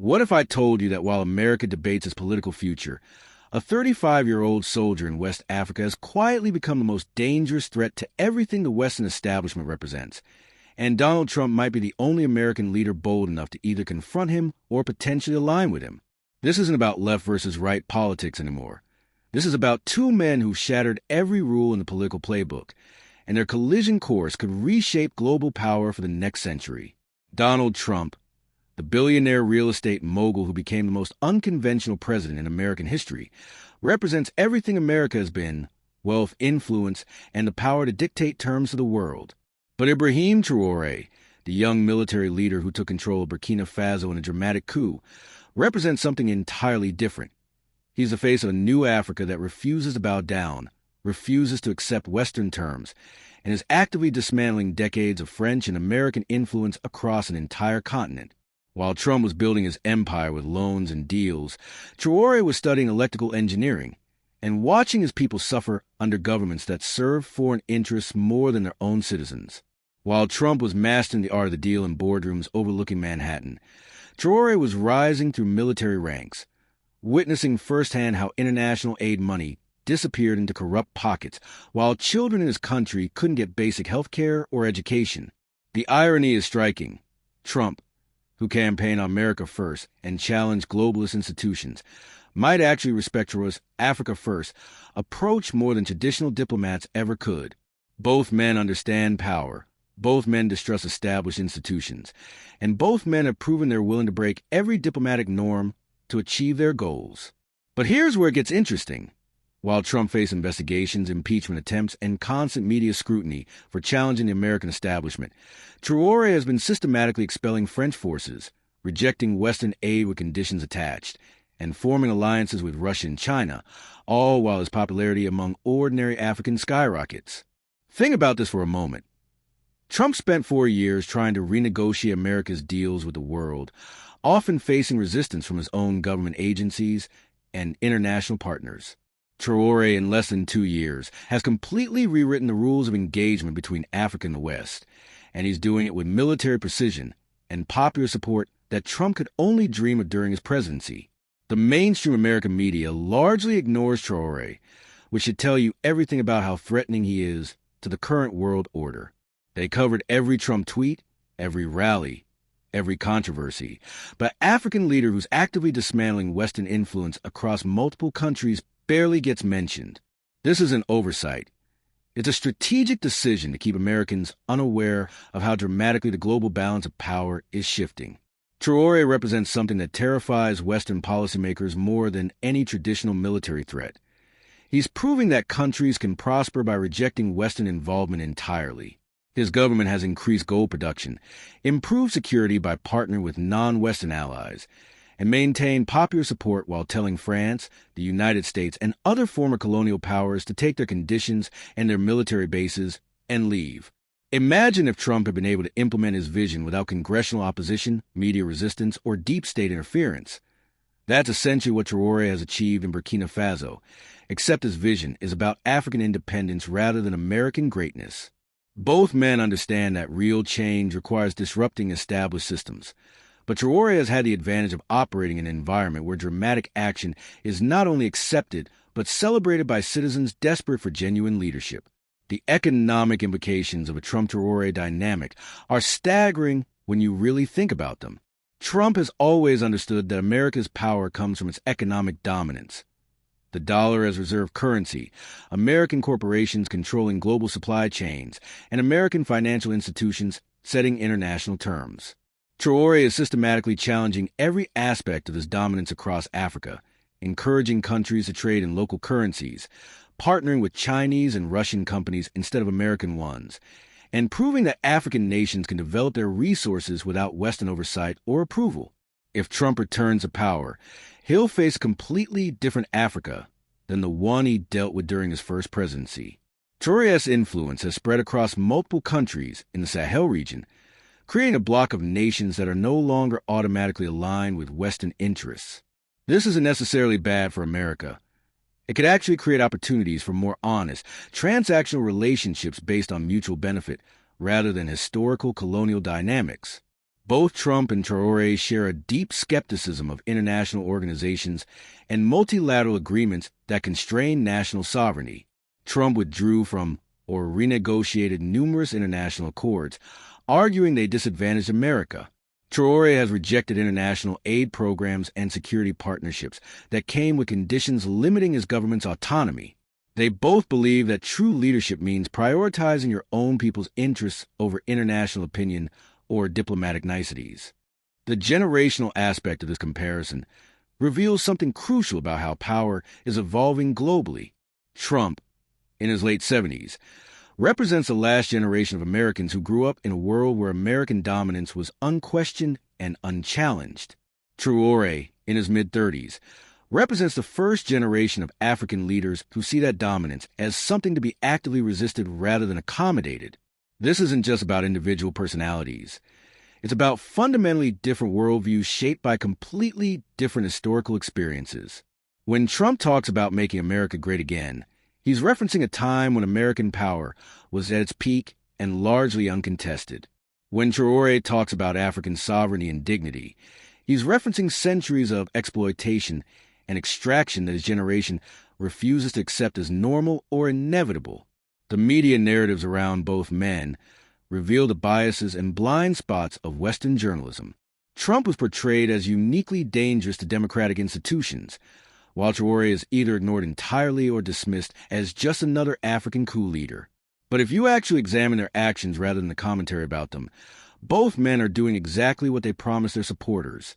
What if I told you that while America debates its political future, a 35-year-old soldier in West Africa has quietly become the most dangerous threat to everything the Western establishment represents, and Donald Trump might be the only American leader bold enough to either confront him or potentially align with him? This isn't about left versus right politics anymore. This is about two men who shattered every rule in the political playbook, and their collision course could reshape global power for the next century. Donald Trump, the billionaire real estate mogul who became the most unconventional president in American history, represents everything America has been: wealth, influence, and the power to dictate terms of the world. But Ibrahim Traoré, the young military leader who took control of Burkina Faso in a dramatic coup, represents something entirely different. He's the face of a new Africa that refuses to bow down, refuses to accept Western terms, and is actively dismantling decades of French and American influence across an entire continent. While Trump was building his empire with loans and deals, Traoré was studying electrical engineering and watching his people suffer under governments that served foreign interests more than their own citizens. While Trump was mastering the art of the deal in boardrooms overlooking Manhattan, Traoré was rising through military ranks, witnessing firsthand how international aid money disappeared into corrupt pockets while children in his country couldn't get basic health care or education. The irony is striking. Trump, who campaigned on America First and challenged globalist institutions, might actually respect Traoré's Africa First approach more than traditional diplomats ever could. Both men understand power. Both men distrust established institutions. And both men have proven they're willing to break every diplomatic norm to achieve their goals. But here's where it gets interesting. While Trump faced investigations, impeachment attempts, and constant media scrutiny for challenging the American establishment, Traoré has been systematically expelling French forces, rejecting Western aid with conditions attached, and forming alliances with Russia and China, all while his popularity among ordinary Africans skyrockets. Think about this for a moment. Trump spent 4 years trying to renegotiate America's deals with the world, often facing resistance from his own government agencies and international partners. Traoré, in less than 2 years, has completely rewritten the rules of engagement between Africa and the West, and he's doing it with military precision and popular support that Trump could only dream of during his presidency. The mainstream American media largely ignores Traoré, which should tell you everything about how threatening he is to the current world order. They covered every Trump tweet, every rally, every controversy, but an African leader who's actively dismantling Western influence across multiple countries barely gets mentioned. This is an oversight. It's a strategic decision to keep Americans unaware of how dramatically the global balance of power is shifting. Traoré represents something that terrifies Western policymakers more than any traditional military threat. He's proving that countries can prosper by rejecting Western involvement entirely. His government has increased gold production, improved security by partnering with non-Western allies, and maintained popular support while telling France, the United States, and other former colonial powers to take their conditions and their military bases and leave. Imagine if Trump had been able to implement his vision without congressional opposition, media resistance, or deep state interference. That's essentially what Traoré has achieved in Burkina Faso, except his vision is about African independence rather than American greatness. Both men understand that real change requires disrupting established systems, but Traoré has had the advantage of operating in an environment where dramatic action is not only accepted, but celebrated by citizens desperate for genuine leadership. The economic implications of a Trump-Traoré dynamic are staggering when you really think about them. Trump has always understood that America's power comes from its economic dominance. The dollar as reserve currency, American corporations controlling global supply chains, and American financial institutions setting international terms. Traoré is systematically challenging every aspect of his dominance across Africa, encouraging countries to trade in local currencies, partnering with Chinese and Russian companies instead of American ones, and proving that African nations can develop their resources without Western oversight or approval. If Trump returns to power, he'll face a completely different Africa than the one he dealt with during his first presidency. Traoré's influence has spread across multiple countries in the Sahel region, creating a bloc of nations that are no longer automatically aligned with Western interests. This isn't necessarily bad for America. It could actually create opportunities for more honest, transactional relationships based on mutual benefit rather than historical colonial dynamics. Both Trump and Traoré share a deep skepticism of international organizations and multilateral agreements that constrain national sovereignty. Trump withdrew from or renegotiated numerous international accords, arguing they disadvantaged America. Traoré has rejected international aid programs and security partnerships that came with conditions limiting his government's autonomy. They both believe that true leadership means prioritizing your own people's interests over international opinion or diplomatic niceties. The generational aspect of this comparison reveals something crucial about how power is evolving globally. Trump, in his late 70s, represents the last generation of Americans who grew up in a world where American dominance was unquestioned and unchallenged. Traoré, in his mid-30s, represents the first generation of African leaders who see that dominance as something to be actively resisted rather than accommodated. This isn't just about individual personalities. It's about fundamentally different worldviews shaped by completely different historical experiences. When Trump talks about making America great again, he's referencing a time when American power was at its peak and largely uncontested. When Traoré talks about African sovereignty and dignity, he's referencing centuries of exploitation and extraction that his generation refuses to accept as normal or inevitable. The media narratives around both men reveal the biases and blind spots of Western journalism. Trump was portrayed as uniquely dangerous to democratic institutions, while Traoré is either ignored entirely or dismissed as just another African coup leader. But if you actually examine their actions rather than the commentary about them, both men are doing exactly what they promised their supporters: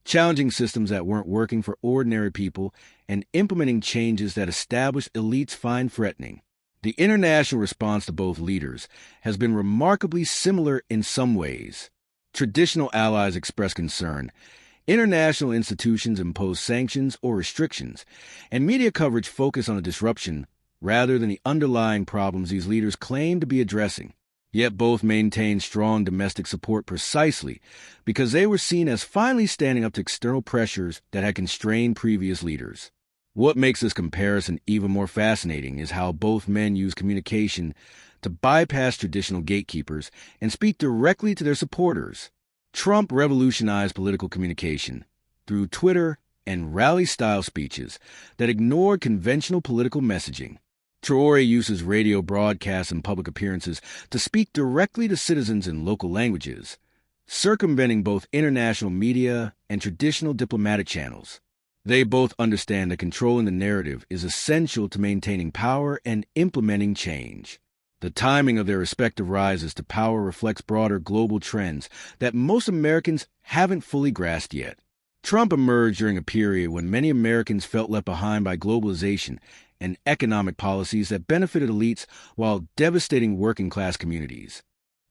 challenging systems that weren't working for ordinary people and implementing changes that established elites find threatening. The international response to both leaders has been remarkably similar in some ways. Traditional allies express concern, international institutions impose sanctions or restrictions, and media coverage focus on the disruption rather than the underlying problems these leaders claim to be addressing. Yet both maintain strong domestic support precisely because they were seen as finally standing up to external pressures that had constrained previous leaders. What makes this comparison even more fascinating is how both men use communication to bypass traditional gatekeepers and speak directly to their supporters. Trump revolutionized political communication through Twitter and rally-style speeches that ignored conventional political messaging. Traoré uses radio broadcasts and public appearances to speak directly to citizens in local languages, circumventing both international media and traditional diplomatic channels. They both understand that controlling the narrative is essential to maintaining power and implementing change. The timing of their respective rises to power reflects broader global trends that most Americans haven't fully grasped yet. Trump emerged during a period when many Americans felt left behind by globalization and economic policies that benefited elites while devastating working-class communities.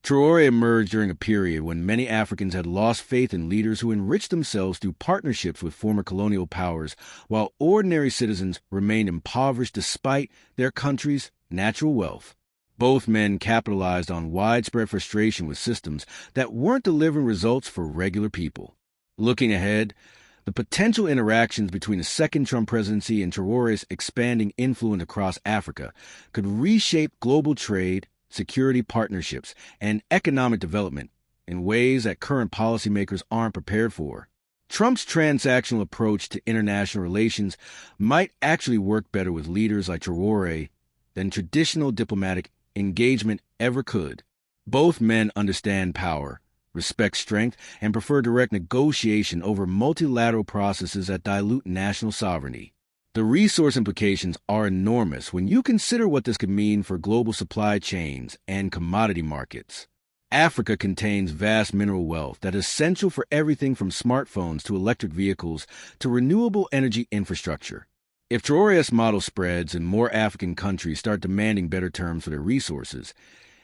Traoré emerged during a period when many Africans had lost faith in leaders who enriched themselves through partnerships with former colonial powers, while ordinary citizens remained impoverished despite their country's natural wealth. Both men capitalized on widespread frustration with systems that weren't delivering results for regular people. Looking ahead, the potential interactions between the second Trump presidency and Traoré's expanding influence across Africa could reshape global trade, security partnerships, and economic development in ways that current policymakers aren't prepared for. Trump's transactional approach to international relations might actually work better with leaders like Traoré than traditional diplomatic engagement ever could. Both men understand power, respect strength, and prefer direct negotiation over multilateral processes that dilute national sovereignty. The resource implications are enormous when you consider what this could mean for global supply chains and commodity markets. Africa contains vast mineral wealth that is essential for everything from smartphones to electric vehicles to renewable energy infrastructure. If Traoré's model spreads and more African countries start demanding better terms for their resources,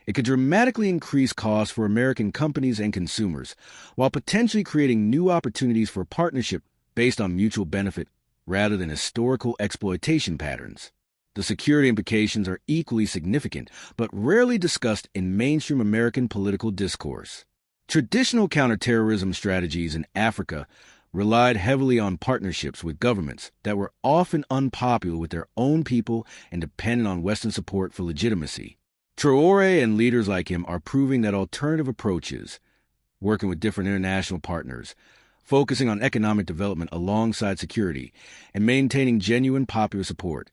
it could dramatically increase costs for American companies and consumers, while potentially creating new opportunities for partnership based on mutual benefit rather than historical exploitation patterns. The security implications are equally significant, but rarely discussed in mainstream American political discourse. Traditional counterterrorism strategies in Africa relied heavily on partnerships with governments that were often unpopular with their own people and dependent on Western support for legitimacy. Traoré and leaders like him are proving that alternative approaches, working with different international partners, focusing on economic development alongside security, and maintaining genuine popular support,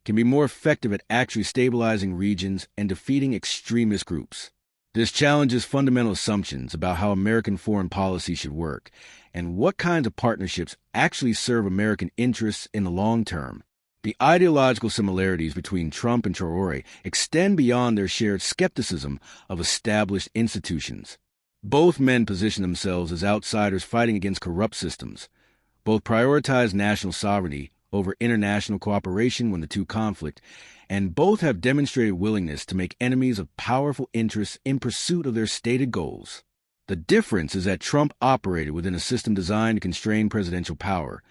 can be more effective at actually stabilizing regions and defeating extremist groups. This challenges fundamental assumptions about how American foreign policy should work and what kinds of partnerships actually serve American interests in the long term. The ideological similarities between Trump and Traoré extend beyond their shared skepticism of established institutions. Both men position themselves as outsiders fighting against corrupt systems. Both prioritize national sovereignty over international cooperation when the two conflict, and both have demonstrated willingness to make enemies of powerful interests in pursuit of their stated goals. The difference is that Trump operated within a system designed to constrain presidential power,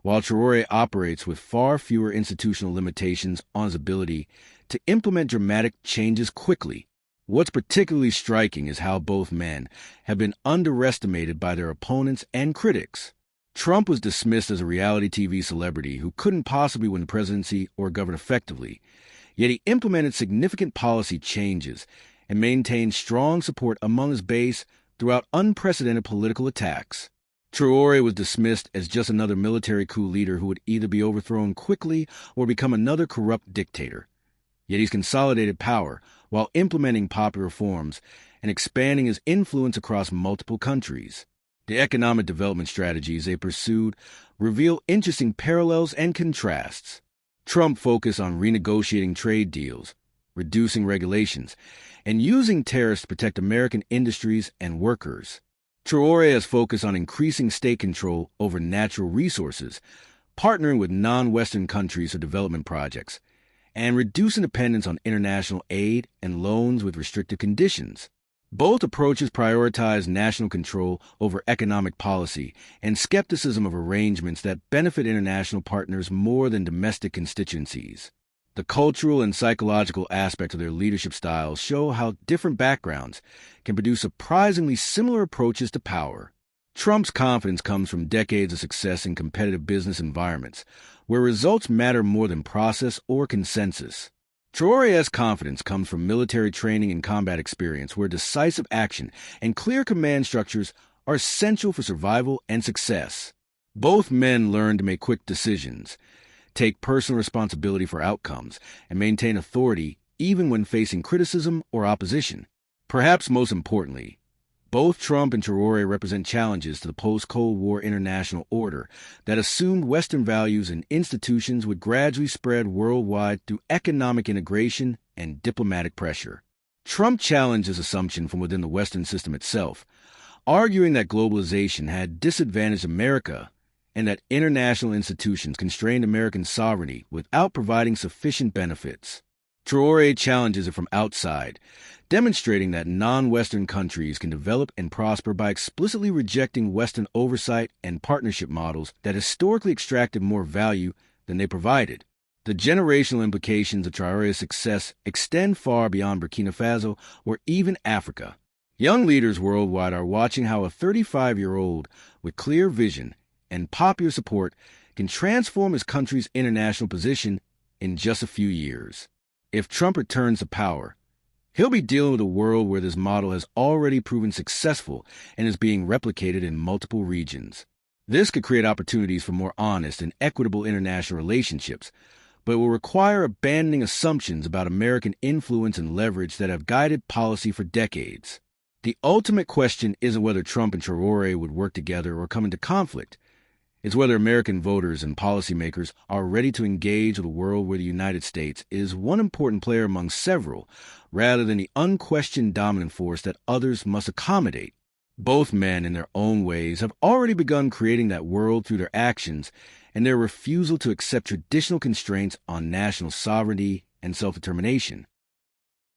while Traoré operates with far fewer institutional limitations on his ability to implement dramatic changes quickly. What's particularly striking is how both men have been underestimated by their opponents and critics. Trump was dismissed as a reality TV celebrity who couldn't possibly win the presidency or govern effectively, yet he implemented significant policy changes and maintained strong support among his base throughout unprecedented political attacks. Traoré was dismissed as just another military coup leader who would either be overthrown quickly or become another corrupt dictator. Yet he's consolidated power while implementing popular reforms and expanding his influence across multiple countries. The economic development strategies they pursued reveal interesting parallels and contrasts. Trump focused on renegotiating trade deals, reducing regulations, and using tariffs to protect American industries and workers. Traoré has focused on increasing state control over natural resources, partnering with non-Western countries for development projects, and reducing dependence on international aid and loans with restrictive conditions. Both approaches prioritize national control over economic policy and skepticism of arrangements that benefit international partners more than domestic constituencies. The cultural and psychological aspects of their leadership styles show how different backgrounds can produce surprisingly similar approaches to power. Trump's confidence comes from decades of success in competitive business environments, where results matter more than process or consensus. Traoré's confidence comes from military training and combat experience, where decisive action and clear command structures are essential for survival and success. Both men learn to make quick decisions, take personal responsibility for outcomes, and maintain authority even when facing criticism or opposition. Perhaps most importantly, both Trump and Traoré represent challenges to the post-Cold War international order that assumed Western values and institutions would gradually spread worldwide through economic integration and diplomatic pressure. Trump challenged this assumption from within the Western system itself, arguing that globalization had disadvantaged America and that international institutions constrained American sovereignty without providing sufficient benefits. Traoré challenges it from outside, demonstrating that non-Western countries can develop and prosper by explicitly rejecting Western oversight and partnership models that historically extracted more value than they provided. The generational implications of Traoré's success extend far beyond Burkina Faso or even Africa. Young leaders worldwide are watching how a 35-year-old with clear vision and popular support can transform his country's international position in just a few years. If Trump returns to power, he'll be dealing with a world where this model has already proven successful and is being replicated in multiple regions. This could create opportunities for more honest and equitable international relationships, but it will require abandoning assumptions about American influence and leverage that have guided policy for decades. The ultimate question isn't whether Trump and Traoré would work together or come into conflict. It's whether American voters and policymakers are ready to engage with a world where the United States is one important player among several, rather than the unquestioned dominant force that others must accommodate. Both men, in their own ways, have already begun creating that world through their actions and their refusal to accept traditional constraints on national sovereignty and self-determination.